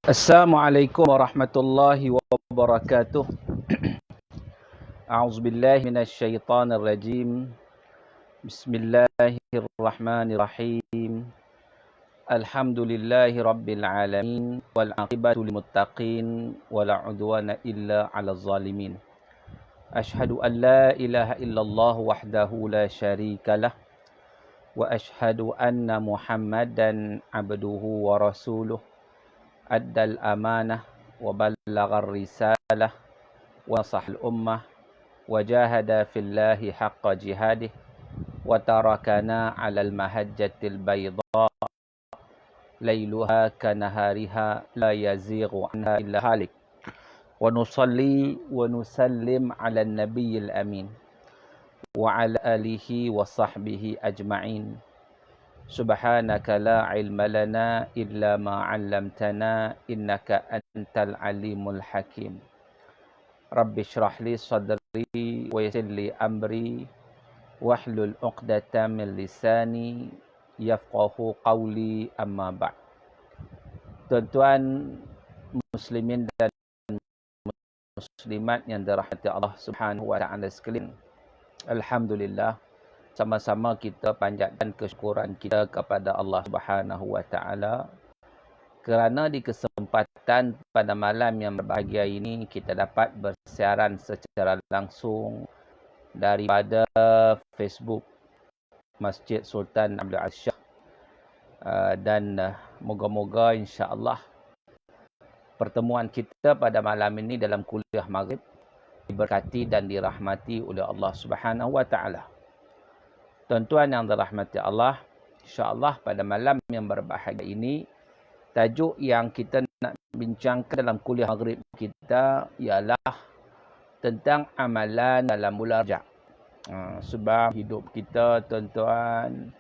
Assalamualaikum warahmatullahi wabarakatuh. A'udzubillahi minasyaitonir rajim. Bismillahirrahmanirrahim. Alhamdulillahi rabbil alamin wal 'aqibatu lil muttaqin wala 'udwana illa 'alal zalimin. Asyhadu an la ilaha illallah wahdahu la syarikalah wa asyhadu anna Muhammadan 'abduhu wa rasuluh. Addal amanah wa ballaghar risalah wa nasahal ummah wa jahada fillahi haqqa jihadih wa tarakana 'alal mahajjatil bayda lailuha kanahariha la yazighu anha illa halik wa nusalli wa nusallim 'alan nabiyil amin wa 'ala alihi wa sahbihi ajma'in. Subhanaka la ilma lana illa ma 'allamtana innaka antal alimul hakim. Rabbi shrah li sadri wa yassir li amri wahlul 'uqdatam min lisani yafqahu qawli amma ba'd. Tuan-tuan muslimin dan muslimat yang dirahmati Allah Subhanahu wa taala sekalian. Alhamdulillah, sama-sama kita panjatkan kesyukuran kita kepada Allah Subhanahu wa taala kerana di kesempatan pada malam yang berbahagia ini kita dapat bersiaran secara langsung daripada Facebook Masjid Sultan Abdul Aziz Shah, dan moga-moga insya-Allah pertemuan kita pada malam ini dalam kuliah maghrib diberkati dan dirahmati oleh Allah Subhanahu wa taala. Tuan-tuan yang dirahmati Allah, insya-Allah pada malam yang berbahagia ini, tajuk yang kita nak bincangkan dalam kuliah maghrib kita ialah tentang amalan dalam bulan Rajab. Sebab hidup kita, tuan-tuan,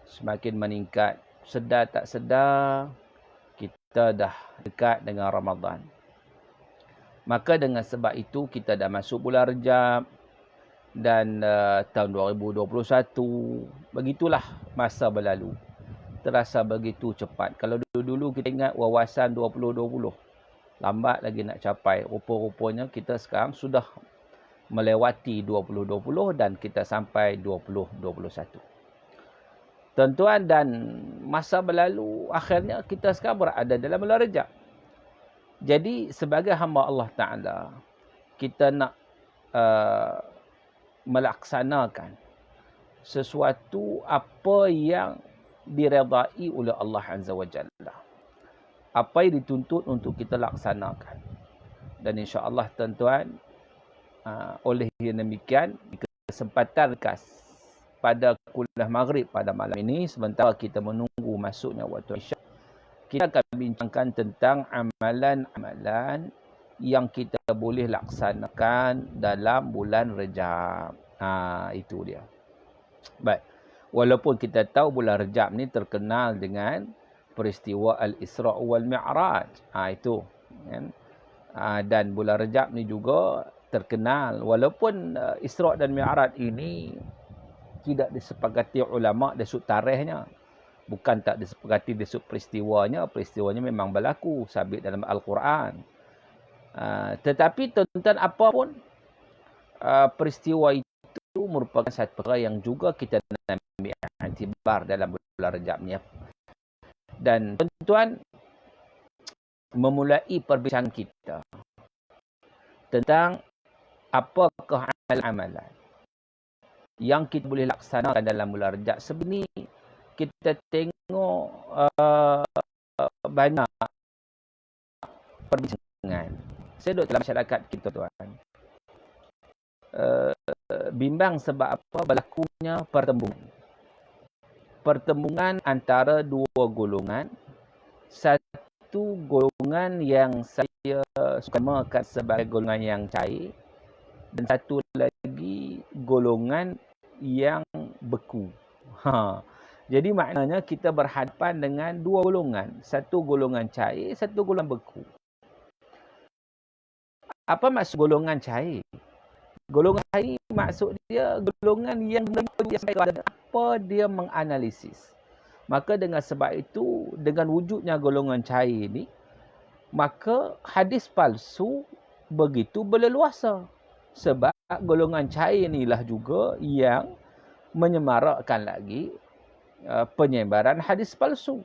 semakin meningkat. Sedar tak sedar, kita dah dekat dengan Ramadan. Maka dengan sebab itu, kita dah masuk bulan Rajab. Dan tahun 2021, begitulah masa berlalu. Terasa begitu cepat. Kalau dulu kita ingat wawasan 2020, lambat lagi nak capai. Rupa-rupanya kita sekarang sudah melewati 2020 dan kita sampai 2021. Tuan-tuan, dan masa berlalu, akhirnya kita sekarang berada dalam bulan Rajab. Jadi sebagai hamba Allah Ta'ala, kita nak melaksanakan sesuatu apa yang diredai oleh Allah Azza wa Jalla. Apa yang dituntut untuk kita laksanakan. Dan insya-Allah tuan-tuan, oleh yang demikian, di kesempatan ringkas pada kuliah maghrib pada malam ini, sementara kita menunggu masuknya waktu Isyak, kita akan bincangkan tentang amalan-amalan yang kita boleh laksanakan dalam bulan Rajab. Itu dia. Baik. Walaupun kita tahu bulan Rajab ni terkenal dengan peristiwa Al-Isra' wal Mi'raj. Itu. Kan? Dan bulan Rajab ni juga terkenal. Walaupun Isra' dan Mi'raj ini tidak disepakati ulama' dari sudut tarikhnya. Bukan tak disepakati dari sudut peristiwanya. Peristiwanya memang berlaku sabit dalam Al-Quran. Tetapi tuan-tuan, apapun peristiwa itu merupakan satu perkara yang juga kita ambil iktibar dalam bulan Rajab ni. Dan tuan-tuan, memulai perbincangan kita tentang apakah amalan-amalan yang kita boleh laksanakan dalam bulan Rajab. Sebenarnya kita tengok banyak perbincangan. Saya duduk dalam masyarakat kita, tuan. Bimbang sebab apa? Berlakunya pertembungan antara dua golongan. Satu golongan yang saya suka namakan sebagai golongan yang cair, dan satu lagi golongan yang beku. Jadi maknanya kita berhadapan dengan dua golongan. Satu golongan cair, satu golongan beku. Apa maksud golongan cair? Golongan cair maksud dia golongan yang apa dia menganalisis. Maka dengan sebab itu, dengan wujudnya golongan cair ini, maka hadis palsu begitu berleluasa. Sebab golongan cair inilah juga yang menyemarakkan lagi penyebaran hadis palsu.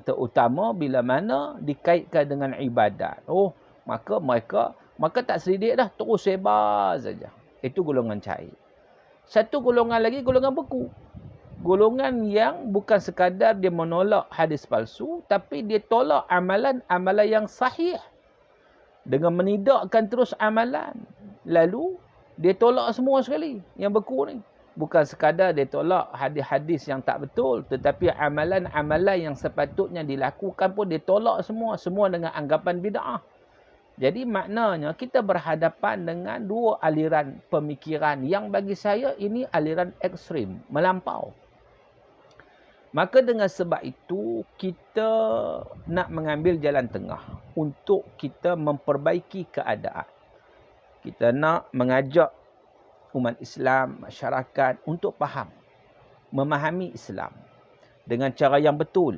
Terutama bila mana dikaitkan dengan ibadat. Maka tak selidik dah, terus sebar saja. Itu golongan cair. Satu golongan lagi, golongan beku. Golongan yang bukan sekadar dia menolak hadis palsu, tapi dia tolak amalan-amalan yang sahih. Dengan menidakkan terus amalan. Lalu, dia tolak semua sekali. Yang beku ni. Bukan sekadar dia tolak hadis-hadis yang tak betul, tetapi amalan-amalan yang sepatutnya dilakukan pun dia tolak semua. Semua dengan anggapan bid'ah. Jadi maknanya kita berhadapan dengan dua aliran pemikiran yang bagi saya ini aliran ekstrim, melampau. Maka dengan sebab itu kita nak mengambil jalan tengah untuk kita memperbaiki keadaan. Kita nak mengajak umat Islam, masyarakat untuk faham, memahami Islam dengan cara yang betul.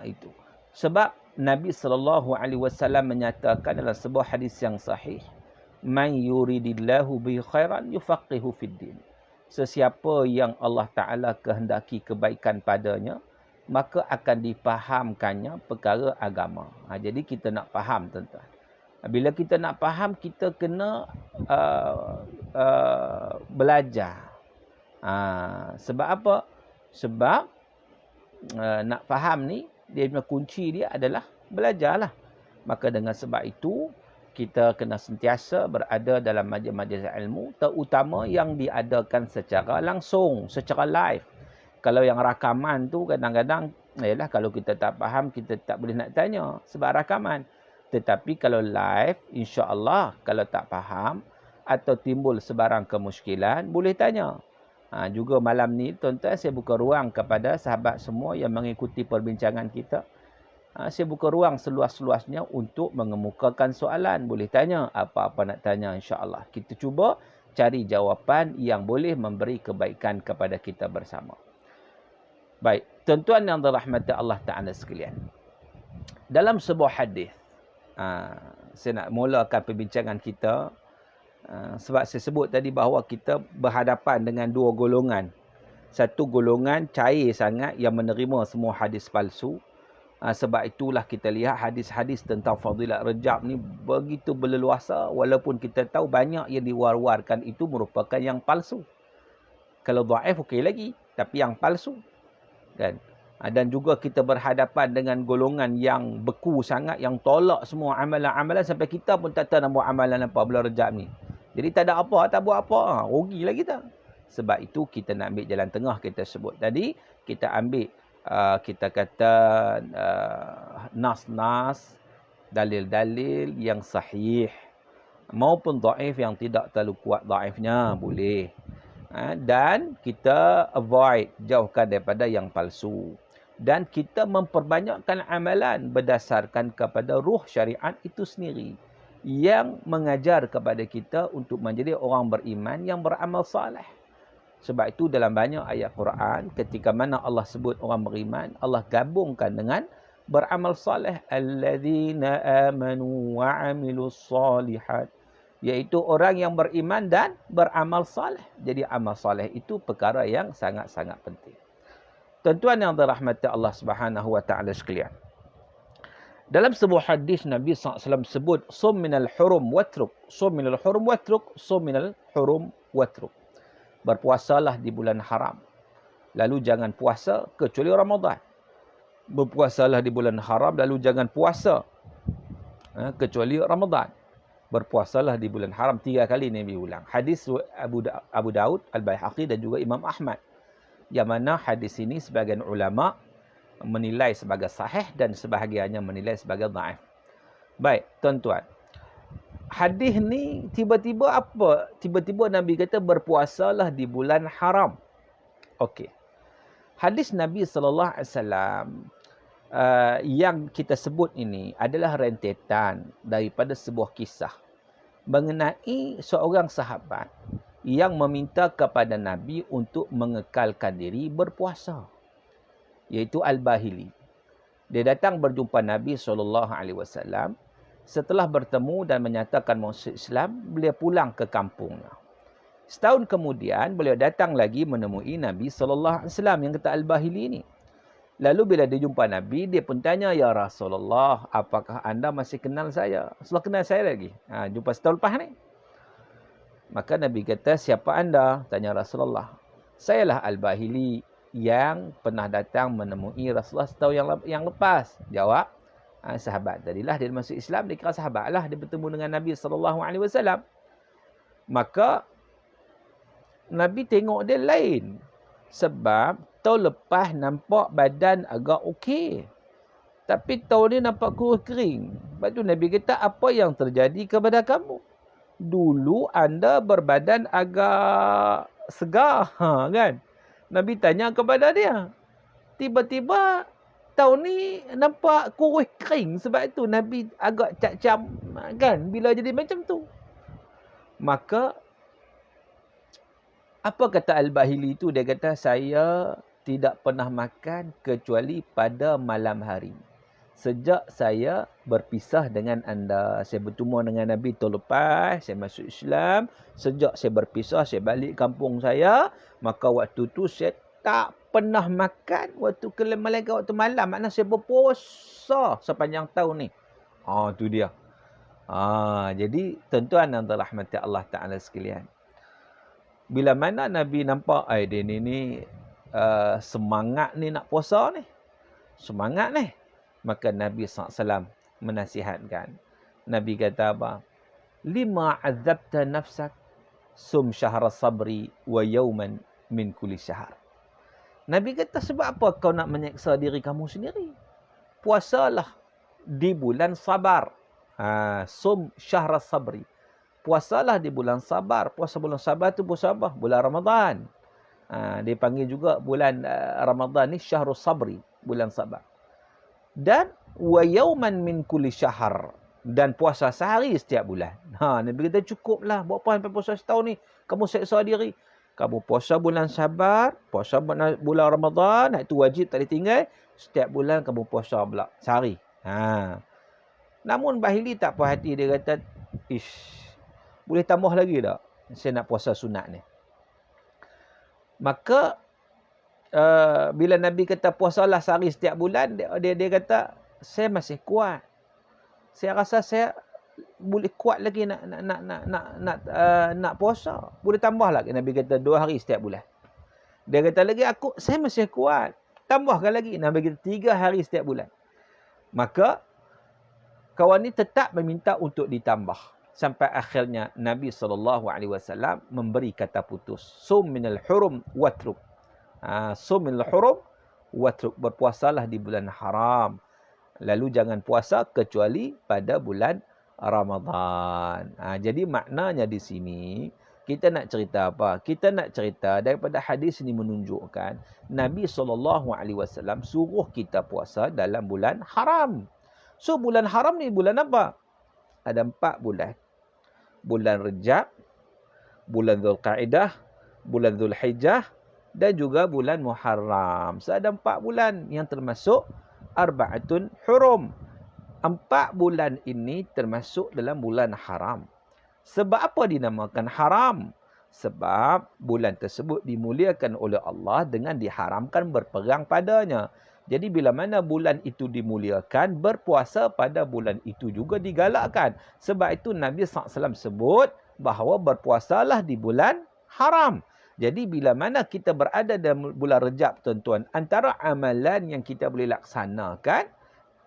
Itu. Sebab Nabi SAW menyatakan dalam sebuah hadis yang sahih, "Man yuridillahu bihi khairan yufaqihu fid din." Sesiapa yang Allah Ta'ala kehendaki kebaikan padanya, maka akan difahamkannya perkara agama. Jadi kita nak faham, tuan-tuan. Bila kita nak faham, kita kena belajar. Sebab apa? Sebab nak faham ni, dia punya kunci dia adalah belajarlah. Maka dengan sebab itu, kita kena sentiasa berada dalam majlis-majlis ilmu, terutama yang diadakan secara langsung, secara live. Kalau yang rakaman tu kadang-kadang, kalau kita tak faham, kita tak boleh nak tanya sebab rakaman. Tetapi kalau live, insya-Allah kalau tak faham atau timbul sebarang kemusykilan, boleh tanya. Juga malam ni, tuan-tuan, saya buka ruang kepada sahabat semua yang mengikuti perbincangan kita. Saya buka ruang seluas-luasnya untuk mengemukakan soalan. Boleh tanya apa-apa nak tanya, insya-Allah. Kita cuba cari jawapan yang boleh memberi kebaikan kepada kita bersama. Baik, tuan-tuan yang dirahmati Allah Ta'ala sekalian. Dalam sebuah hadis, saya nak mulakan perbincangan kita sebab saya sebut tadi bahawa kita berhadapan dengan dua golongan. Satu golongan cair sangat yang menerima semua hadis palsu. Sebab itulah kita lihat hadis-hadis tentang fadilat Rajab ni begitu berleluasa, walaupun kita tahu banyak yang diwar-warkan itu merupakan yang palsu. Kalau dhaif okey lagi, tapi yang palsu. Dan juga kita berhadapan dengan golongan yang beku sangat, yang tolak semua amalan-amalan sampai kita pun tak tahu nak buat amalan apa bulan Rajab ni. Jadi tak ada apa, tak buat apa. Rugilah kita. Sebab itu kita nak ambil jalan tengah kita sebut tadi. Kita ambil, kita kata nas-nas, dalil-dalil yang sahih. Maupun dhaif yang tidak terlalu kuat dhaifnya, boleh. Dan kita avoid, jauhkan daripada yang palsu. Dan kita memperbanyakkan amalan berdasarkan kepada ruh syariat itu sendiri. Yang mengajar kepada kita untuk menjadi orang beriman yang beramal saleh. Sebab itu dalam banyak ayat Quran, ketika mana Allah sebut orang beriman, Allah gabungkan dengan beramal saleh. Alladzina amanu wa amilus salihat. Iaitu orang yang beriman dan beramal saleh. Jadi amal saleh itu perkara yang sangat-sangat penting. Tuan-tuan yang dirahmati Allah Subhanahu wa taala sekalian. Dalam sebuah hadis Nabi SAW sebut, "Sum minal hurum watruk, sum minal hurum watruk, sum minal hurum watruk." Berpuasalah di bulan haram. Lalu jangan puasa kecuali Ramadan. Berpuasalah di bulan haram, lalu jangan puasa kecuali Ramadan. Berpuasalah di bulan haram 3 kali Nabi ulang. Hadis Abu Daud, Al-Baihaqi dan juga Imam Ahmad. Yang mana hadis ini sebahagian ulama menilai sebagai sahih dan sebahagiannya menilai sebagai dhaif. Baik, tuan-tuan. Hadis ni tiba-tiba apa? Tiba-tiba Nabi kata berpuasalah di bulan haram. Okey. Hadis Nabi SAW yang kita sebut ini adalah rentetan daripada sebuah kisah mengenai seorang sahabat yang meminta kepada Nabi untuk mengekalkan diri berpuasa, iaitu Al-Bahili. Dia datang berjumpa Nabi SAW. Setelah bertemu dan menyatakan masuk Islam, beliau pulang ke kampungnya. Setahun kemudian, beliau datang lagi menemui Nabi SAW yang kata Al-Bahili ini. Lalu bila dia jumpa Nabi, dia pun tanya, "Ya Rasulullah, apakah anda masih kenal saya?" "Sudah kenal saya lagi." Jumpa setahun lepas ni. Maka Nabi kata, "Siapa anda?" Tanya Rasulullah. "Sayalah Al-Bahili yang pernah datang menemui Rasulullah setahun yang lepas." Jawab, sahabat tadilah. Dia masuk Islam, dia kira sahabat lah. Dia bertemu dengan Nabi SAW. Maka Nabi tengok dia lain. Sebab tahun lepas nampak badan agak okey. Tapi tahun ni nampak kurus kering. Lepas tu Nabi kata, "Apa yang terjadi kepada kamu? Dulu anda berbadan agak segar." Kan? Nabi tanya kepada dia. Tiba-tiba tahun ni nampak kurus kering. Sebab itu Nabi agak cam-cam. Kan? Bila jadi macam tu. Maka apa kata Al-Bahili itu? Dia kata, "Saya tidak pernah makan kecuali pada malam hari. Sejak saya berpisah dengan anda. Saya bertemu dengan Nabi tahun lepas. Saya masuk Islam. Sejak saya berpisah, saya balik kampung saya. Maka waktu tu saya tak pernah makan waktu ke Malaysia waktu malam. Maknanya saya berpuasa sepanjang tahun ni." Tu dia. Jadi tuan-tuan dan rahmati Allah Ta'ala sekalian. Bila mana Nabi nampak, dia ni semangat ni nak puasa ni. Semangat ni. Maka Nabi SAW menasihatkan. Nabi kata apa? "Lima azabta nafsak, sum syahra sabri wa yawman min kulli syahr." Nabi kata, sebab apa kau nak menyeksa diri kamu sendiri? Puasalah di bulan sabar. Sum syahra sabri. Puasalah di bulan sabar. Puasa bulan sabar tu puasa apa? Bulan Ramadan. Dia panggil juga bulan Ramadan ni syahrul sabri. Bulan sabar. Dan wa yawman min kulli syahr. Dan puasa sehari setiap bulan. Nabi kata cukuplah. Buat apa sampai puasa setahun ni? Kamu seksa diri. Kamu puasa bulan sabar. Puasa bulan Ramadan. Itu wajib tak ditinggal. Setiap bulan kamu puasa pula. Sehari. Namun Bahili tak puas hati. Dia kata, boleh tambah lagi tak? Saya nak puasa sunat ni. Maka bila Nabi kata puasalah sehari setiap bulan, dia kata, saya masih kuat. Saya rasa saya boleh kuat lagi nak puasa. Boleh tambah lagi. Nabi kata 2 hari setiap bulan. Dia kata lagi, saya masih kuat. Tambahkan lagi. Nabi kata 3 hari setiap bulan. Maka kawan ni tetap meminta untuk ditambah. Sampai akhirnya Nabi SAW memberi kata putus. Sum minal hurum watruk. Sum minal hurum watruk. Berpuasalah di bulan haram. Lalu jangan puasa kecuali pada bulan Ramadan. Jadi maknanya di sini, kita nak cerita apa? Kita nak cerita daripada hadis ini menunjukkan Nabi SAW suruh kita puasa dalam bulan haram. So bulan haram ni bulan apa? Ada 4 bulan. Bulan Rejab, bulan Zulqaidah, bulan Zulhijjah dan juga bulan Muharram. So ada 4 bulan yang termasuk Arba'atun Hurum. 4 bulan ini termasuk dalam bulan haram. Sebab apa dinamakan haram? Sebab bulan tersebut dimuliakan oleh Allah dengan diharamkan berperang padanya. Jadi bila mana bulan itu dimuliakan, berpuasa pada bulan itu juga digalakkan. Sebab itu Nabi SAW sebut bahawa berpuasalah di bulan haram. Jadi bila mana kita berada dalam bulan Rejab, tuan-tuan, antara amalan yang kita boleh laksanakan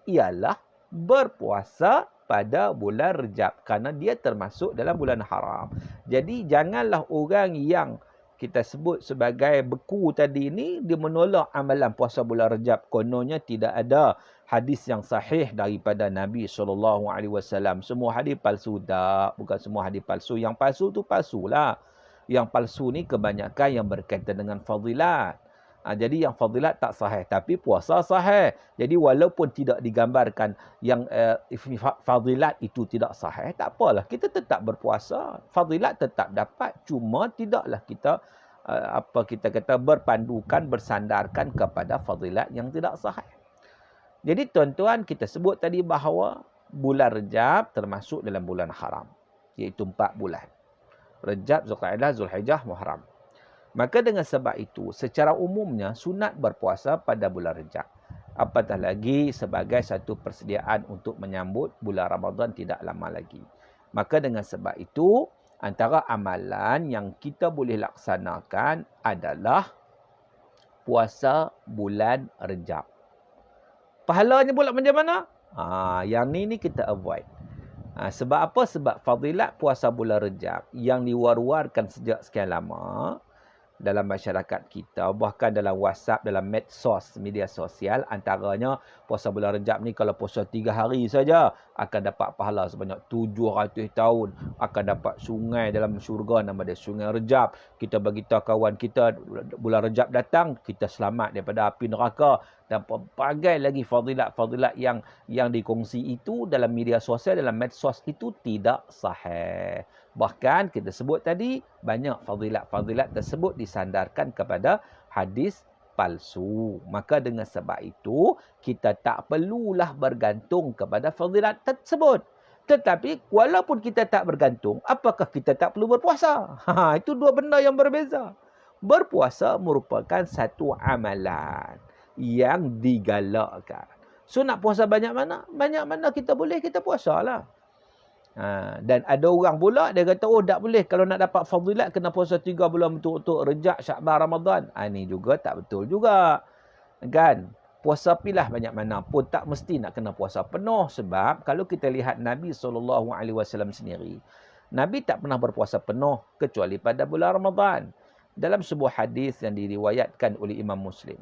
ialah berpuasa pada bulan Rejab. Kerana dia termasuk dalam bulan haram. Jadi janganlah orang yang kita sebut sebagai beku tadi ni, dia menolak amalan puasa bulan Rejab. Kononnya tidak ada hadis yang sahih daripada Nabi SAW. Semua hadis palsu tak? Bukan semua hadis palsu. Yang palsu tu palsulah. Yang palsu ni kebanyakan yang berkaitan dengan fadilat. Jadi yang fadilat tak sahih. Tapi puasa sahih. Jadi walaupun tidak digambarkan yang fadilat itu tidak sahih, tak apalah. Kita tetap berpuasa. Fadilat tetap dapat. Cuma tidaklah kita berpandukan, bersandarkan kepada fadilat yang tidak sahih. Jadi tuan-tuan, kita sebut tadi bahawa bulan Rejab termasuk dalam bulan haram, iaitu 4 bulan. Rejab, Zulqa'dah, Zulhijjah, Muharram. Maka dengan sebab itu, secara umumnya sunat berpuasa pada bulan Rejab. Apatah lagi sebagai satu persediaan untuk menyambut bulan Ramadan tidak lama lagi. Maka dengan sebab itu, antara amalan yang kita boleh laksanakan adalah puasa bulan Rejab. Pahalanya pula macam mana? Yang ni kita avoid. Sebab apa? Sebab fadilat puasa bulan Rejab yang diwar-warkan sejak sekian lama dalam masyarakat kita, bahkan dalam WhatsApp, dalam medsos, media sosial, antaranya puasa bulan Rejab ni kalau puasa 3 hari saja akan dapat pahala sebanyak 700 tahun, akan dapat sungai dalam syurga nama dia Sungai Rejab. Kita beritahu kawan kita bulan Rejab datang, kita selamat daripada api neraka, dan pelbagai lagi fadilat-fadilat yang dikongsi itu dalam media sosial, dalam medsos itu tidak sahih. Bahkan kita sebut tadi, banyak fadilat-fadilat tersebut disandarkan kepada hadis palsu. Maka dengan sebab itu, kita tak perlulah bergantung kepada fadilat tersebut. Tetapi, walaupun kita tak bergantung, apakah kita tak perlu berpuasa? Itu dua benda yang berbeza. Berpuasa merupakan satu amalan yang digalakkan. So, nak puasa banyak mana? Banyak mana kita boleh, kita puasalah. Dan ada orang pula dia kata, oh tak boleh, kalau nak dapat fadilat kena puasa 3 bulan betul-betul, Rejab, Syakban, Ramadan. Ini juga tak betul juga. Kan? Puasa pilah banyak mana pun tak mesti nak kena puasa penuh. Sebab kalau kita lihat Nabi SAW sendiri, Nabi tak pernah berpuasa penuh kecuali pada bulan Ramadan. Dalam sebuah hadis yang diriwayatkan oleh Imam Muslim,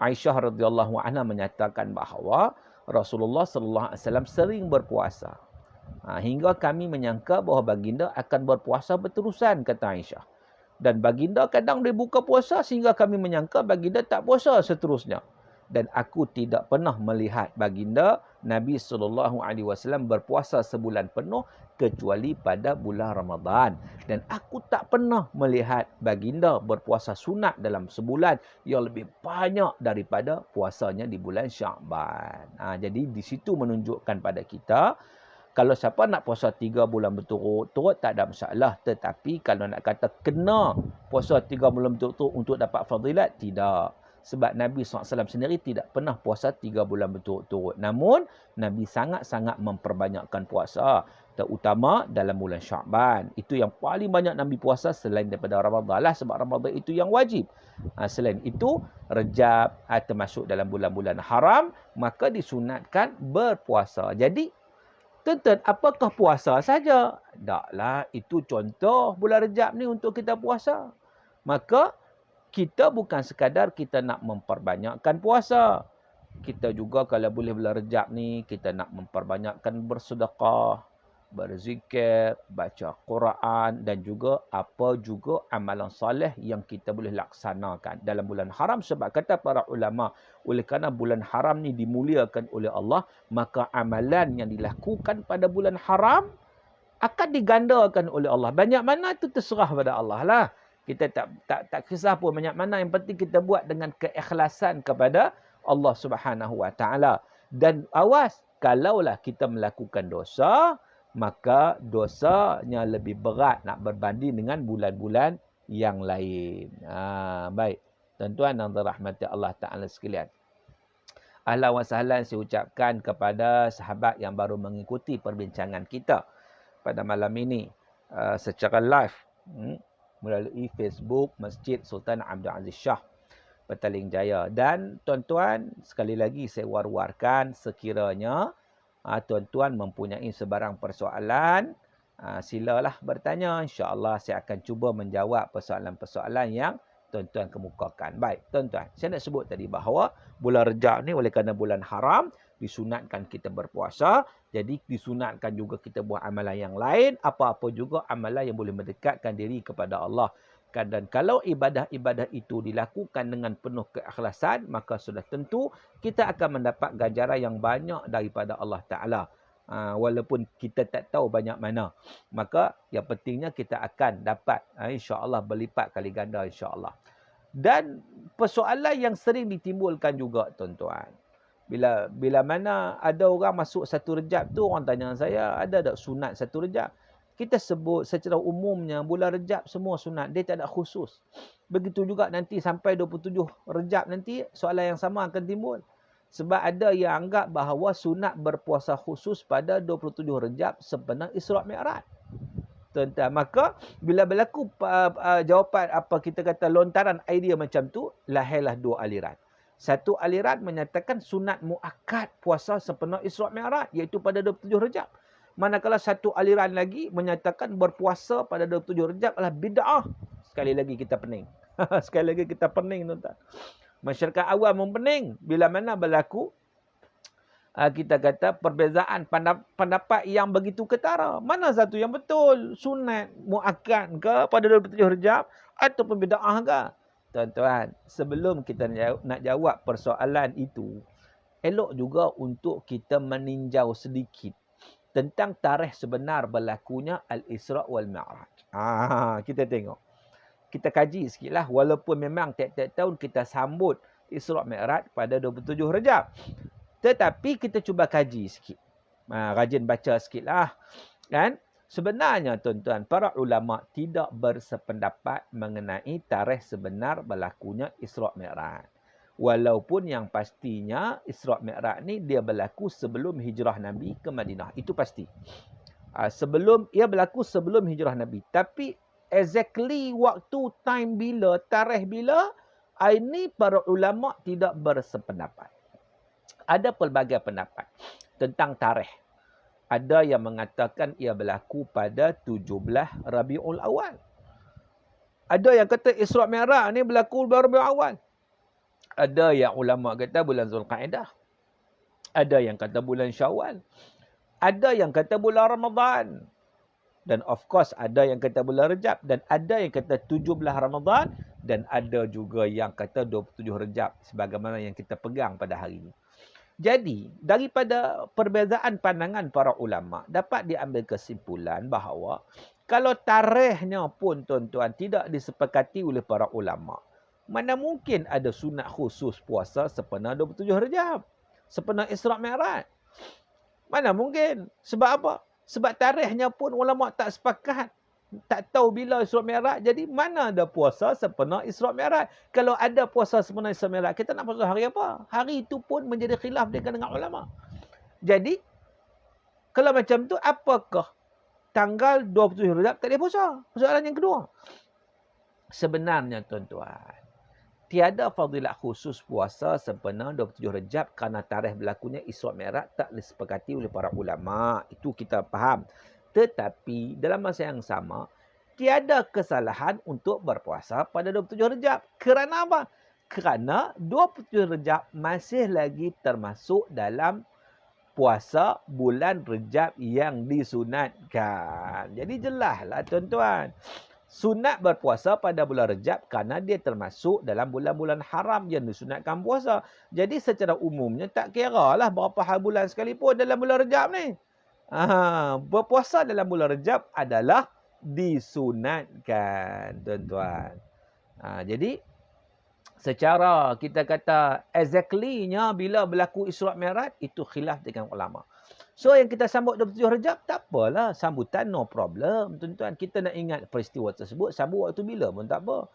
Aisyah radhiyallahu anha menyatakan bahawa Rasulullah SAW sering berpuasa. Hingga kami menyangka bahawa baginda akan berpuasa berterusan, kata Aisyah. Dan baginda kadang dia buka puasa sehingga kami menyangka baginda tak puasa seterusnya. Dan aku tidak pernah melihat baginda Nabi SAW berpuasa sebulan penuh kecuali pada bulan Ramadan. Dan aku tak pernah melihat baginda berpuasa sunat dalam sebulan yang lebih banyak daripada puasanya di bulan Syakban. Jadi di situ menunjukkan pada kita, kalau siapa nak puasa 3 bulan berturut-turut tak ada masalah. Tetapi kalau nak kata kena puasa 3 bulan berturut-turut untuk dapat fadilat, tidak. Sebab Nabi SAW sendiri tidak pernah puasa 3 bulan berturut-turut. Namun, Nabi sangat-sangat memperbanyakkan puasa. Terutama dalam bulan Syakban. Itu yang paling banyak Nabi puasa selain daripada Ramadan lah. Sebab Ramadan itu yang wajib. Selain itu, Rejab termasuk dalam bulan-bulan haram. Maka disunatkan berpuasa. Jadi, tuan-tuan, apakah puasa saja? Taklah, itu contoh bulan Rejab ni untuk kita puasa. Maka, kita bukan sekadar kita nak memperbanyakkan puasa. Kita juga kalau boleh bulan Rejab ni, kita nak memperbanyakkan bersedekah, berzikir, baca Quran dan juga apa juga amalan soleh yang kita boleh laksanakan dalam bulan haram. Sebab kata para ulama, oleh kerana bulan haram ni dimuliakan oleh Allah, maka amalan yang dilakukan pada bulan haram akan digandakan oleh Allah. Banyak mana itu terserah pada Allah lah. Kita tak kisah pun banyak mana, yang penting kita buat dengan keikhlasan kepada Allah Subhanahu Wa Taala. Dan awas, kalaulah kita melakukan dosa, maka dosanya lebih berat nak berbanding dengan bulan-bulan yang lain. Baik, tuan-tuan dan rahmati Allah Ta'ala sekalian. Ahlan wa sahlan saya ucapkan kepada sahabat yang baru mengikuti perbincangan kita pada malam ini secara live melalui Facebook Masjid Sultan Abdul Aziz Shah, Petaling Jaya. Dan tuan-tuan, sekali lagi saya war-warkan, sekiranya tuan-tuan mempunyai sebarang persoalan, silalah bertanya. InsyaAllah saya akan cuba menjawab persoalan-persoalan yang tuan-tuan kemukakan. Baik, tuan-tuan, saya nak sebut tadi bahawa bulan Rejab ni oleh kerana bulan haram, disunatkan kita berpuasa. Jadi disunatkan juga kita buat amalan yang lain, apa-apa juga amalan yang boleh mendekatkan diri kepada Allah. Dan kalau ibadah-ibadah itu dilakukan dengan penuh keikhlasan, maka sudah tentu kita akan mendapat ganjaran yang banyak daripada Allah Ta'ala. Walaupun kita tak tahu banyak mana. Maka yang pentingnya kita akan dapat insya-Allah berlipat kali ganda insya-Allah. Dan persoalan yang sering ditimbulkan juga tuan-tuan, Bila mana ada orang masuk satu Rejab tu, orang tanya saya, ada tak sunat satu Rejab? Kita sebut secara umumnya bulan Rejab semua sunat, dia tak ada khusus. Begitu juga nanti sampai 27 Rejab nanti soalan yang sama akan timbul. Sebab ada yang anggap bahawa sunat berpuasa khusus pada 27 Rejab sebenar Isra' Mi'raj. Tuan-tuan, maka bila berlaku jawapan apa kita kata lontaran idea macam tu, lahirlah dua aliran. Satu aliran menyatakan sunat muakkad puasa sepenuh Isra' Mi'raj, iaitu pada 27 Rejab. Manakala satu aliran lagi menyatakan berpuasa pada 27 Rejab adalah bid'ah. Sekali lagi kita pening. Sekali lagi kita pening, tuan-tuan. Masyarakat awam mempening bila mana berlaku kita kata perbezaan pendapat yang begitu ketara. Mana satu yang betul? Sunat muakkad ke pada 27 Rejab ataupun bid'ah ke? Tuan-tuan, sebelum kita nak jawab persoalan itu, elok juga untuk kita meninjau sedikit tentang tarikh sebenar berlakunya Al-Isra' wal Mi'raj. Kita tengok. Kita kaji sikitlah, walaupun memang tiap-tiap tahun kita sambut Isra' Mi'raj pada 27 Rejab. Tetapi kita cuba kaji sikit. Rajin baca sikitlah. Kan? Sebenarnya tuan-tuan, para ulama tidak bersependapat mengenai tarikh sebenar berlakunya Isra' Mi'raj. Walaupun yang pastinya Isra' Mi'raj ni dia berlaku sebelum hijrah Nabi ke Madinah. Itu pasti. Ia berlaku sebelum hijrah Nabi. Tapi exactly waktu, time bila, tarikh bila, ini para ulama tidak bersependapat. Ada pelbagai pendapat tentang tarikh. Ada yang mengatakan ia berlaku pada 17 Rabiul Awal. Ada yang kata Isra' Mi'raj ni berlaku bulan Rabiul Awal. Ada yang ulama kata bulan Zulqa'dah. Ada yang kata bulan Syawal. Ada yang kata bulan Ramadan. Dan of course ada yang kata bulan Rejab. Dan ada yang kata 17 Ramadan. Dan ada juga yang kata 27 Rejab. Sebagaimana yang kita pegang pada hari ini. Jadi, daripada perbezaan pandangan para ulama, dapat diambil kesimpulan bahawa kalau tarikhnya pun tuan-tuan tidak disepakati oleh para ulama, mana mungkin ada sunat khusus puasa sepenuh 27 Rejab, sepenuh Isra' Mi'raj. Mana mungkin? Sebab apa? Sebab tarikhnya pun ulama tak sepakat. Tak tahu bila Isra' Mi'raj. Jadi mana ada puasa sepenuh Isra' Mi'raj? Kalau ada puasa sepenuh Isra' Mi'raj, kita nak puasa hari apa? Hari itu pun menjadi khilaf dengan ulama. Jadi, kalau macam tu, apakah tanggal 27 Rejab tak boleh puasa? Soalan yang kedua. Sebenarnya tuan-tuan, tiada fadilah khusus puasa sepenuh 27 Rejab kerana tarikh berlakunya Isra' Mi'raj tak disepakati oleh para ulama. Itu kita faham. Tetapi dalam masa yang sama, tiada kesalahan untuk berpuasa pada 27 Rejab. Kerana apa? Kerana 27 Rejab masih lagi termasuk dalam puasa bulan Rejab yang disunatkan. Jadi jelaslah tuan-tuan. Sunat berpuasa pada bulan Rejab kerana dia termasuk dalam bulan-bulan haram yang disunatkan puasa. Jadi secara umumnya tak kira lah berapa bulan sekalipun dalam bulan Rejab ni. Berpuasa dalam bulan Rejab adalah disunatkan, tuan-tuan. Jadi, secara kita kata exactly-nya bila berlaku Isra' Mi'raj, itu khilaf dengan ulama. So, yang kita sambut 27 Rejab, tak apalah. Sambutan, no problem. Tuan-tuan, kita nak ingat peristiwa tersebut, sambut waktu bila pun tak apa.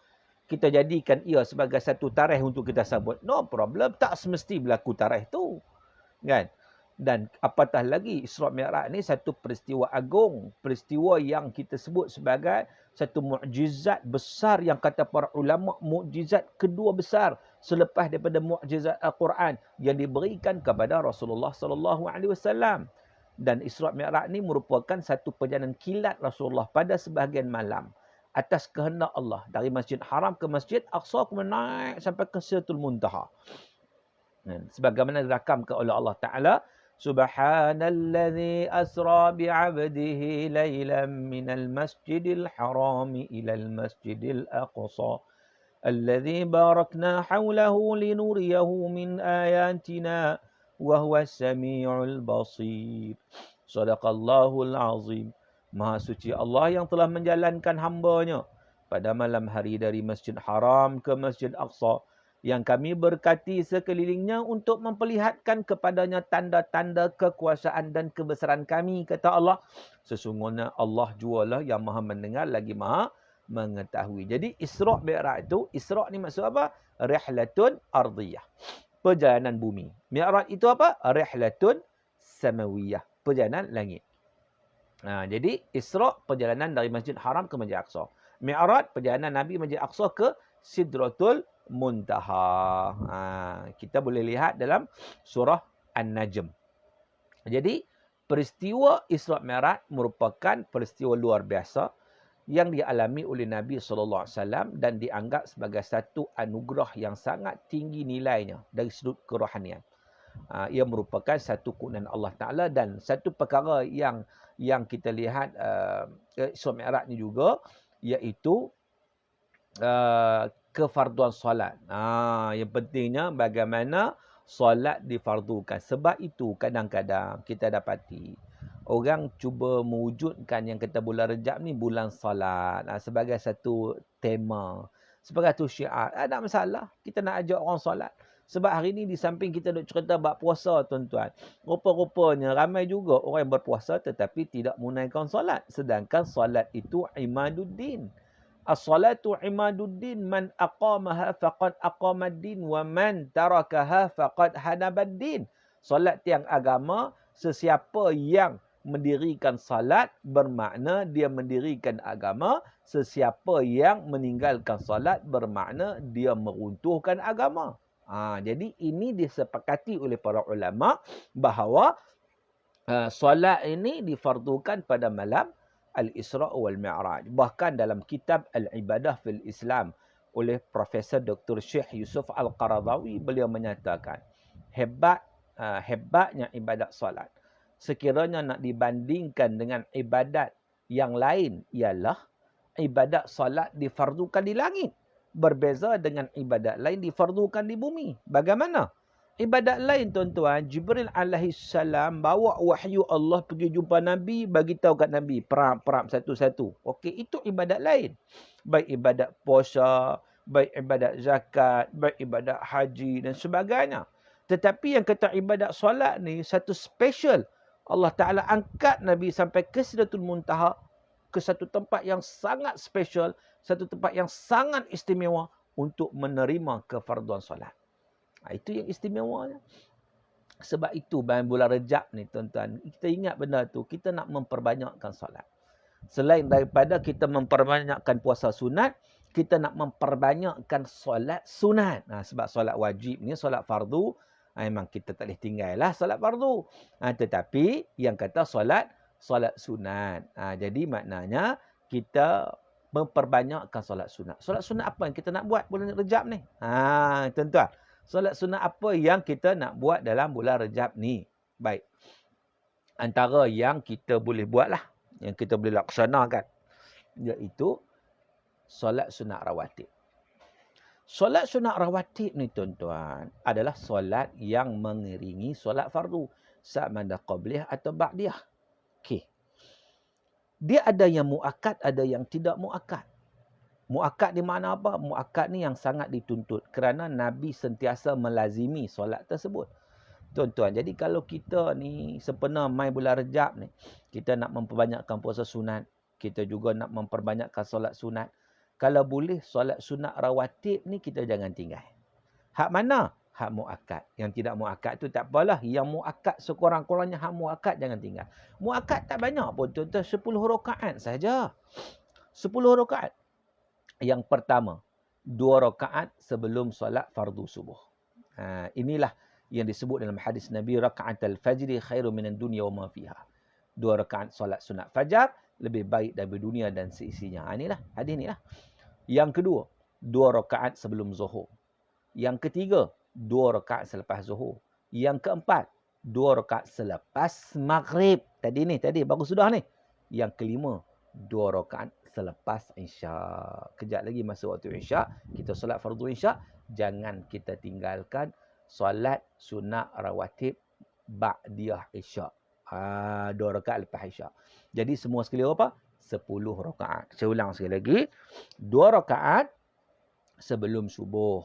Kita jadikan ia sebagai satu tarikh untuk kita sambut. No problem. Tak semesti berlaku tarikh tu. Kan? Dan apatah lagi Isra' Mi'raj ni satu peristiwa agung. Peristiwa yang kita sebut sebagai satu mukjizat besar yang kata para ulama mukjizat kedua besar selepas daripada mukjizat Al-Quran yang diberikan kepada Rasulullah sallallahu alaihi wasallam. Dan Isra' Mi'raj ni merupakan satu perjalanan kilat Rasulullah pada sebahagian malam atas kehendak Allah dari Masjid Haram ke Masjid Aqsa kemudian naik sampai ke Sidratul Muntaha. Sebagaimana dirakamkan oleh Allah Ta'ala, Subhanalladzi asra bi'abdihi laylan minal masjidil harami ilal masjidil aqsa alladzi barakna hawlahu linuriyahu min ayatina wa huwas sami'ul basir. Sadaqallahul azim. Maha suci Allah yang telah menjalankan hamba-Nya pada malam hari dari Masjid Haram ke Masjid Aqsa yang kami berkati sekelilingnya untuk memperlihatkan kepadanya tanda-tanda kekuasaan dan kebesaran kami, kata Allah. Sesungguhnya Allah jualah yang maha mendengar lagi maha mengetahui. Jadi Isra' Mi'raj itu, Isra' ni maksud apa? Rihlatun ardiyah, perjalanan bumi. Mi'raj itu apa? Rihlatun samawiyah, perjalanan langit. Jadi Isra' perjalanan dari Masjid Haram ke Masjid Aqsa. Mi'raj perjalanan Nabi Masjid Aqsa ke Sidratul Muntaha. Kita boleh lihat dalam surah An-Najm. Jadi peristiwa Isra' Mi'raj merupakan peristiwa luar biasa yang dialami oleh Nabi SAW dan dianggap sebagai satu anugerah yang sangat tinggi nilainya dari sudut kerohanian. Ia merupakan satu kegunaan Allah Ta'ala dan satu perkara yang kita lihat Isra' Mi'raj ni juga, iaitu kefarduan solat. Yang pentingnya bagaimana solat difardukan. Sebab itu kadang-kadang kita dapati orang cuba mewujudkan yang kata bulan Rejab ni bulan solat sebagai satu tema, sebagai satu syiar. Tak masalah kita nak ajak orang solat. Sebab hari ni di samping kita duk cerita bab puasa, tuan-tuan, rupa-rupanya ramai juga orang yang berpuasa tetapi tidak menunaikan solat. Sedangkan solat itu imaduddin. As-salatu imaduddin, man aqamaha faqad aqamaddin wa man tarakaha faqad hanabaddin. Solat tiang agama, sesiapa yang mendirikan salat bermakna dia mendirikan agama. Sesiapa yang meninggalkan salat bermakna dia meruntuhkan agama. Jadi ini disepakati oleh para ulama bahawa solat ini difardukan pada malam Al-Isra' wal Mi'raj. Bahkan dalam kitab Al-Ibadah fil Islam oleh Profesor Dr. Syekh Yusuf Al-Qaradawi, beliau menyatakan hebatnya ibadat solat. Sekiranya nak dibandingkan dengan ibadat yang lain ialah ibadat solat difardukan di langit. Berbeza dengan ibadat lain difardukan di bumi. Bagaimana? Ibadat lain, tuan-tuan, Jibril alaihissalam bawa wahyu Allah pergi jumpa Nabi, bagi tahu kat Nabi perap satu-satu. Okey, itu ibadat lain. Baik ibadat puasa, baik ibadat zakat, baik ibadat haji dan sebagainya. Tetapi yang kata ibadat solat ni satu special. Allah Ta'ala angkat Nabi sampai ke Sidratul Muntaha, ke satu tempat yang sangat special, satu tempat yang sangat istimewa untuk menerima kefarduan solat. Itu yang istimewanya. Sebab itu bulan Rejab ni, tuan-tuan, kita ingat benda tu, kita nak memperbanyakkan solat. Selain daripada kita memperbanyakkan puasa sunat, kita nak memperbanyakkan solat sunat. Sebab solat wajib ni, solat fardu, memang kita tak boleh tinggal lah solat fardu. Tetapi yang kata solat sunat. Jadi maknanya kita memperbanyakkan solat sunat. Solat sunat apa yang kita nak buat bulan Rejab ni? Tuan-tuan, solat sunat apa yang kita nak buat dalam bulan Rejab ni? Baik. Antara yang kita boleh buat lah, yang kita boleh laksanakan, iaitu solat sunat rawatib. Solat sunat rawatib ni, tuan-tuan, adalah solat yang mengiringi solat fardu. Sama ada qabliyah atau ba'diyah. Okey. Dia ada yang muakkad, ada yang tidak muakkad. Muakkad di mana apa? Muakkad ni yang sangat dituntut kerana Nabi sentiasa melazimi solat tersebut. Tuan-tuan, jadi kalau kita ni sempena mai bulan Rejab ni, kita nak memperbanyakkan puasa sunat, kita juga nak memperbanyakkan solat sunat. Kalau boleh solat sunat rawatib ni kita jangan tinggal. Hak mana? Hak muakkad. Yang tidak muakkad tu tak apalah. Yang muakkad sekurang-kurangnya hak muakkad jangan tinggal. Muakkad tak banyak pun, tuan-tuan, 10 rakaat saja. 10 rakaat. Yang pertama, 2 rakaat sebelum solat fardu subuh. Inilah yang disebut dalam hadis Nabi, raka'atul fajri khairu minan dunya wa ma fiha. 2 rakaat solat sunat fajar lebih baik dari dunia dan seisinya. Inilah hadis inilah. Yang kedua, 2 rakaat sebelum zuhur. Yang ketiga, 2 rakaat selepas zuhur. Yang keempat, 2 rakaat selepas maghrib. Tadi baru sudah ni. Yang kelima, 2 rakaat selepas Isya. Kejap lagi masuk waktu Isya, kita solat fardu Isya. Jangan kita tinggalkan solat sunat rawatib ba'diyah Isya. 2 rakaat lepas Isya. Jadi semua sekali apa? 10 rakaat. Saya ulang sekali lagi. 2 rakaat sebelum subuh.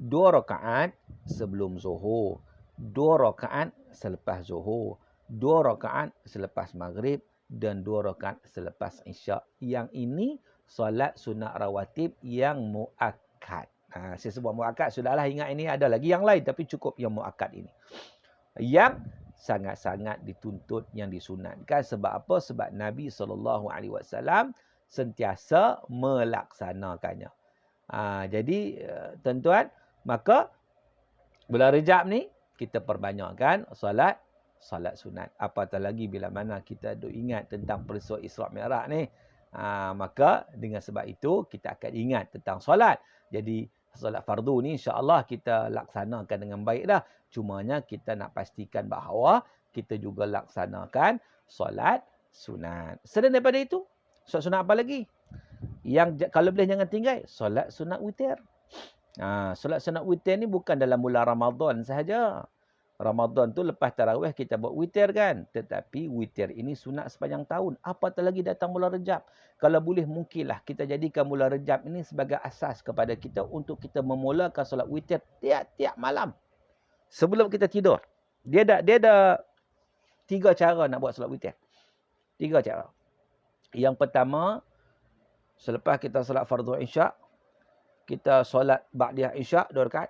2 rakaat sebelum Zuhur, 2 rakaat selepas Zuhur, 2 rakaat selepas Maghrib dan 2 rakaat selepas Isyak. Yang ini solat sunat rawatib yang muakkad. Saya sebut muakkad, sudahlah ingat ini ada lagi yang lain tapi cukup yang muakkad ini. Yang sangat-sangat dituntut, yang disunatkan. Sebab apa? Sebab Nabi SAW sentiasa melaksanakannya. Jadi tuan-tuan, maka bulan Rejab ni kita perbanyakkan solat sunat. Apatah lagi bila mana kita duk ingat tentang peristiwa Isra' Mi'raj ni. Maka dengan sebab itu kita akan ingat tentang solat. Jadi solat fardu ni insya-Allah kita laksanakan dengan baik dah. Cumanya kita nak pastikan bahawa kita juga laksanakan solat sunat. Selain daripada itu, solat sunat apa lagi? Yang kalau boleh jangan tinggal, solat sunat witir. Solat sunat witir ni bukan dalam bulan Ramadan sahaja. Ramadan tu lepas tarawih kita buat witir kan. Tetapi witir ini sunat sepanjang tahun. Apatah lagi datang bulan Rejab. Kalau boleh mungkinlah kita jadikan bulan Rejab ini sebagai asas kepada kita untuk kita memulakan solat witir tiap-tiap malam. Sebelum kita tidur. Dia ada 3 cara nak buat solat witir. 3 cara. Yang pertama, selepas kita solat fardu isyak, kita solat ba'diyah isyak 2 rakaat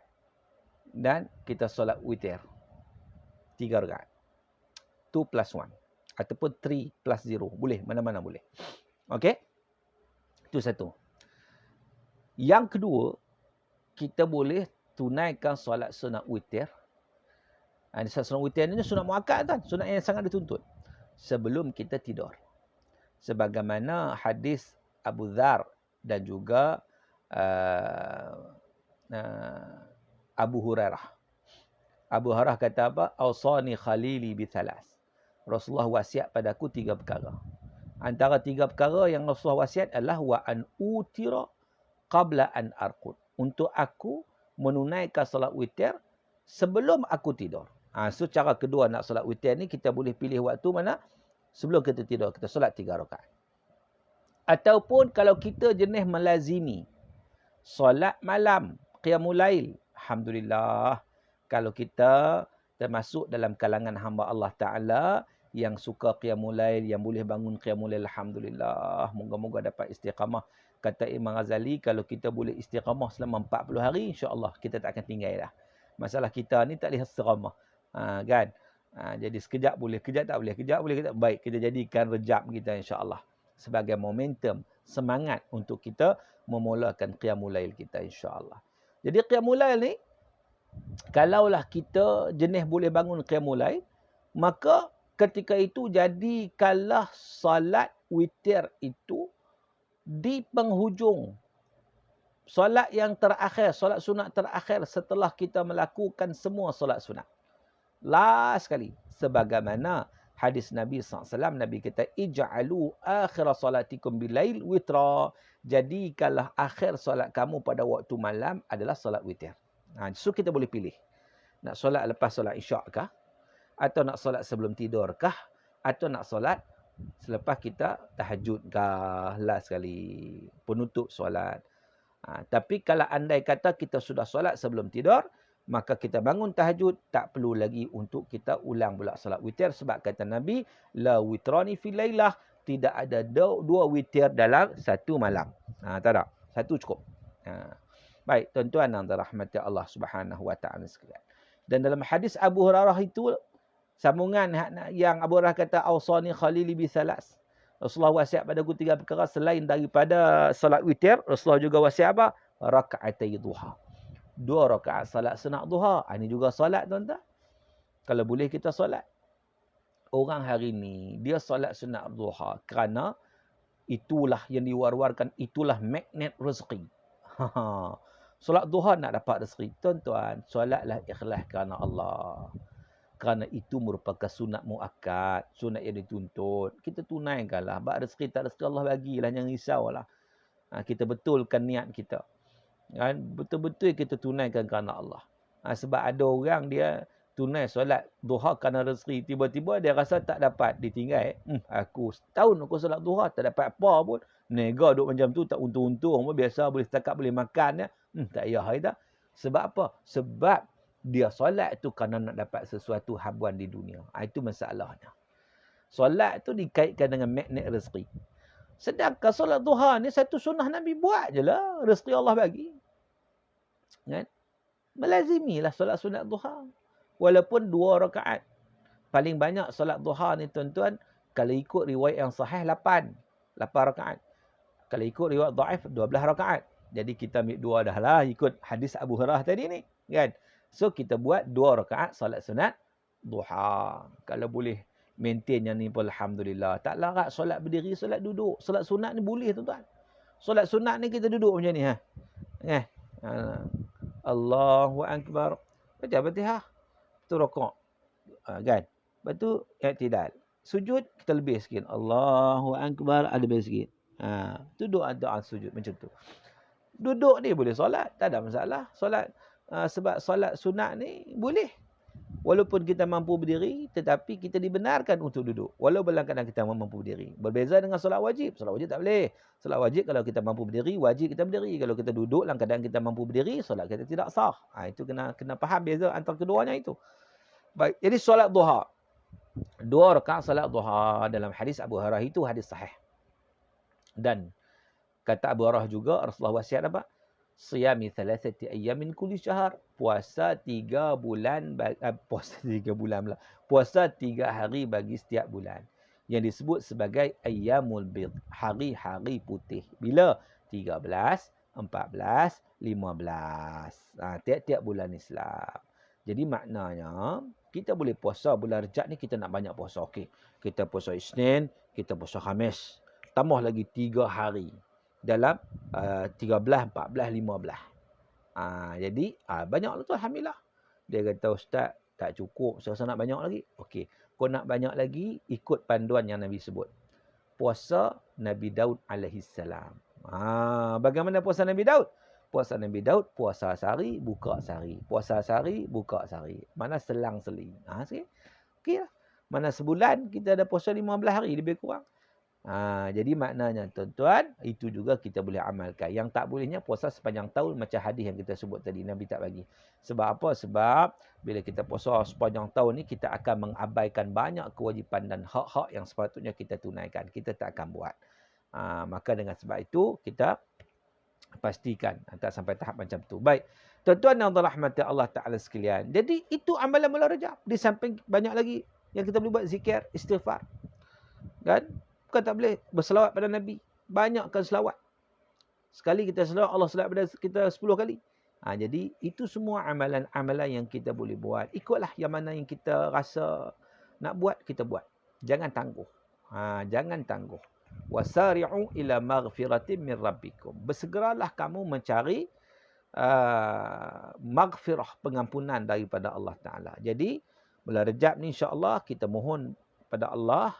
dan kita solat witir 3 rakaat. 2 plus 1 ataupun 3 plus 0. Boleh, mana-mana boleh. Okey? Itu satu. Yang kedua, kita boleh tunaikan solat sunat witir. Solat sunat witir ini sunat muakkad kan? Sunat yang sangat dituntut. Sebelum kita tidur. Sebagaimana hadis Abu Dzar dan juga Abu Hurairah. Abu Hurairah kata apa? Awsani khalili bi thalas. Rasulullah wasiat padaku 3 perkara. Antara 3 perkara yang Rasulullah wasiat adalah wa an utira qabla an arqud. Untuk aku menunaikan solat witir sebelum aku tidur. So cara kedua nak solat witir ni kita boleh pilih waktu mana? Sebelum kita tidur, kita solat 3 rakaat. Ataupun kalau kita jenis melazimi solat malam, qiyamul lail, alhamdulillah. Kalau kita termasuk dalam kalangan hamba Allah Ta'ala yang suka qiyamul lail, yang boleh bangun qiyamul lail, alhamdulillah. Moga-moga dapat istiqamah. Kata Imam Ghazali, kalau kita boleh istiqamah selama 40 hari, insya-Allah kita tak akan tinggal dah. Masalah kita ni tak boleh istiqamah. Kan? Jadi sekejap boleh, kejap tak boleh, kejap boleh, kejap. Baik, kita jadikan Rejab kita insya-Allah sebagai momentum, semangat untuk kita memulakan qiyamul lail kita insya-Allah. Jadi qiyamul lail ni, kalaulah kita jenis boleh bangun qiyamul lail, maka ketika itu jadikanlah salat witir itu di penghujung. Solat yang terakhir, solat sunat terakhir setelah kita melakukan semua solat sunat. Last sekali. Sebagaimana hadis Nabi SAW, Nabi kata, ij'alu akhir salatikum bilail witra. Jadikanlah akhir solat kamu pada waktu malam adalah solat witir. So kita boleh pilih. Nak solat lepas solat isyak kah? Atau nak solat sebelum tidur kah? Atau nak solat selepas kita tahajud kah? Last sekali. Penutup solat. Tapi kalau andai kata kita sudah solat sebelum tidur, maka kita bangun tahajud, tak perlu lagi untuk kita ulang pula solat witir. Sebab kata Nabi, la witrani fil lailah. Tidak ada 2 witir dalam satu malam. Tak ada. Satu cukup. Baik, tuan-tuan yang dirahmati Allah Subhanahu wa taala sekalian. Dan dalam hadis Abu Hurairah itu, sambungan yang Abu Hurairah kata, awsani khalili bi thalas. Rasulullah wasiat padaku 3 perkara selain daripada solat witir. Rasulullah juga wasiat apa? Raka'atai duha. 2 rakaat salat sunat duha. Ini juga solat, tuan-tuan. Kalau boleh kita solat. Orang hari ni, dia solat sunat duha kerana itulah yang diwar-warkan, itulah magnet rezeki. Solat duha nak dapat rezeki. Tuan-tuan, solatlah ikhlas kerana Allah. Kerana itu merupakan sunat muakkad, sunat yang dituntut. Kita tunaikanlah. Bak rezeki tak rezeki Allah bagilah, jangan risaulah. Kita betulkan niat kita. Kan? Betul-betul kita tunaikan kerana Allah. Sebab ada orang dia tunai solat duha kerana rezeki, tiba-tiba dia rasa tak dapat, ditinggal. Aku setahun aku solat duha tak dapat apa pun. Nega duk macam tu tak untung-untung, biasa boleh setakat boleh makan ya. Tak payah dah. Sebab apa? Sebab dia solat tu kerana nak dapat sesuatu habuan di dunia. Itu masalahnya. Solat tu dikaitkan dengan magnet rezeki. Sedangkan solat duha ni satu sunnah Nabi buat je lah. Rezeki Allah bagi. Kan? Melazimilah solat sunat duha. Walaupun 2 rakaat. Paling banyak solat duha ni tuan-tuan, kalau ikut riwayat yang sahih 8 rakaat. Kalau ikut riwayat dhaif 12 rakaat. Jadi kita ambil 2 dah lah ikut hadis Abu Hurairah tadi ni, kan? So kita buat 2 rakaat solat sunat duha. Kalau boleh maintain yang ni pun alhamdulillah. Tak larat solat berdiri, solat duduk. Solat sunat ni boleh tuan-tuan. Solat sunat ni kita duduk macam ni Eh. Allahu akbar. Baca Fatihah. Tu rakaat. Kan? Lepas tu i'tidal. Sujud kita lebih sikit. Allahu akbar, ada lebih sikit. Tu doa sujud macam tu. Duduk ni boleh solat, tak ada masalah. Solat sebab solat sunat ni boleh. Walaupun kita mampu berdiri, tetapi kita dibenarkan untuk duduk. Walau dalam keadaan kita mampu berdiri. Berbeza dengan solat wajib. Solat wajib tak boleh. Solat wajib kalau kita mampu berdiri, wajib kita berdiri. Kalau kita duduk dalam keadaan kita mampu berdiri, solat kita tidak sah. Itu kena faham beza antara keduanya itu. Baik, jadi solat duha. 2 rakaat solat duha dalam hadis Abu Hurairah itu hadis sahih. Dan kata Abu Hurairah juga Rasulullah wasiat apa? Siyami 3 ayyamin kulli syahr. Puasa 3 bulan Puasa 3 hari bagi setiap bulan. Yang disebut sebagai ayyamul bid, hari-hari putih. Bila? 13, 14, 15. Tiap-tiap bulan Islam. Jadi maknanya kita boleh puasa bulan Rejab ni kita nak banyak puasa. Okey. Kita puasa Isnin, kita puasa Khamis. Tambah lagi 3 hari. Dalam 13, 14, 15. Jadi banyak lah tu alhamdulillah. Dia kata ustaz tak cukup, saya rasa nak banyak lagi. Okey, kau nak banyak lagi ikut panduan yang Nabi sebut. Puasa Nabi Daud alaihi salam. Bagaimana puasa Nabi Daud? Puasa Nabi Daud, puasa sehari, buka sehari. Puasa sehari, buka sehari. Mana selang-seling. Sikit. Okey lah. Mana sebulan kita ada puasa 15 hari lebih kurang. Jadi maknanya tuan-tuan, itu juga kita boleh amalkan. Yang tak bolehnya puasa sepanjang tahun macam hadis yang kita sebut tadi. Nabi tak bagi. Sebab apa? Sebab bila kita puasa sepanjang tahun ni, kita akan mengabaikan banyak kewajipan dan hak-hak yang sepatutnya kita tunaikan. Kita tak akan buat. Maka dengan sebab itu, kita pastikan tak sampai tahap macam tu. Baik. Tuan-tuan yang dirahmati Allah Ta'ala sekalian. Jadi itu amalan bulan Rajab. Di samping banyak lagi yang kita boleh buat zikir, istighfar. Kan? Bukan tak boleh berselawat pada Nabi. Banyakkan selawat. Sekali kita selawat, Allah selawat pada kita 10 kali. Jadi itu semua amalan-amalan yang kita boleh buat. Ikutlah yang mana yang kita rasa nak buat, kita buat. Jangan tangguh. Jangan tangguh. Wasari'u ila maghfiratin min rabbikum. Bersegeralah kamu mencari maghfirah, pengampunan daripada Allah Ta'ala. Jadi, bulan Rejab ni insya-Allah kita mohon pada Allah,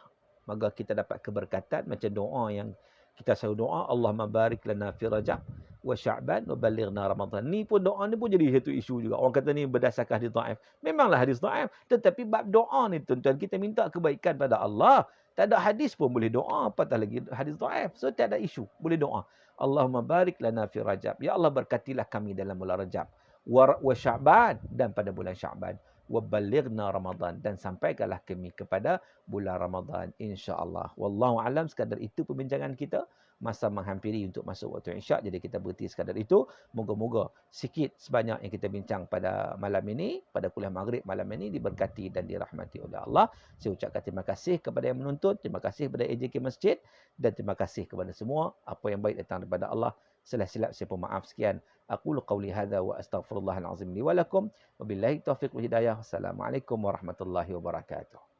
maka kita dapat keberkatan macam doa yang kita selalu doa, Allahumma barik lana fi Rajab wa Sya'ban wa balighna Ramadan. Ni pun doa ni pun jadi satu isu juga. Orang kata ni berdasarkan hadis dhaif. Memanglah hadis dhaif, tetapi bab doa ni tuan-tuan kita minta kebaikan pada Allah. Tak ada hadis pun boleh doa, apatah lagi hadis dhaif. So tak ada isu, boleh doa. Allahumma barik lana fi Rajab. Ya Allah berkatilah kami dalam bulan Rajab. Wa Sya'ban, dan pada bulan Sya'ban. Wa balighna Ramadan, dan sampaikanlah kami kepada bulan Ramadan insya-Allah. Wallahu alam, sekadar itu perbincangan kita. Masa menghampiri untuk masuk waktu Isyak, jadi kita berhenti sekadar itu. Moga-moga sikit sebanyak yang kita bincang pada malam ini, pada kuliah maghrib malam ini, diberkati dan dirahmati oleh Allah. Saya ucapkan terima kasih kepada yang menuntut, terima kasih kepada AJK Masjid, dan terima kasih kepada semua. Apa yang baik datang daripada Allah. Salah silap saya pun maaf sekian. Aqulu qawli hadza wa astaghfirullahal azim li wa lakum. Wabillahi taufiq wal hidayah. Assalamualaikum warahmatullahi wabarakatuh.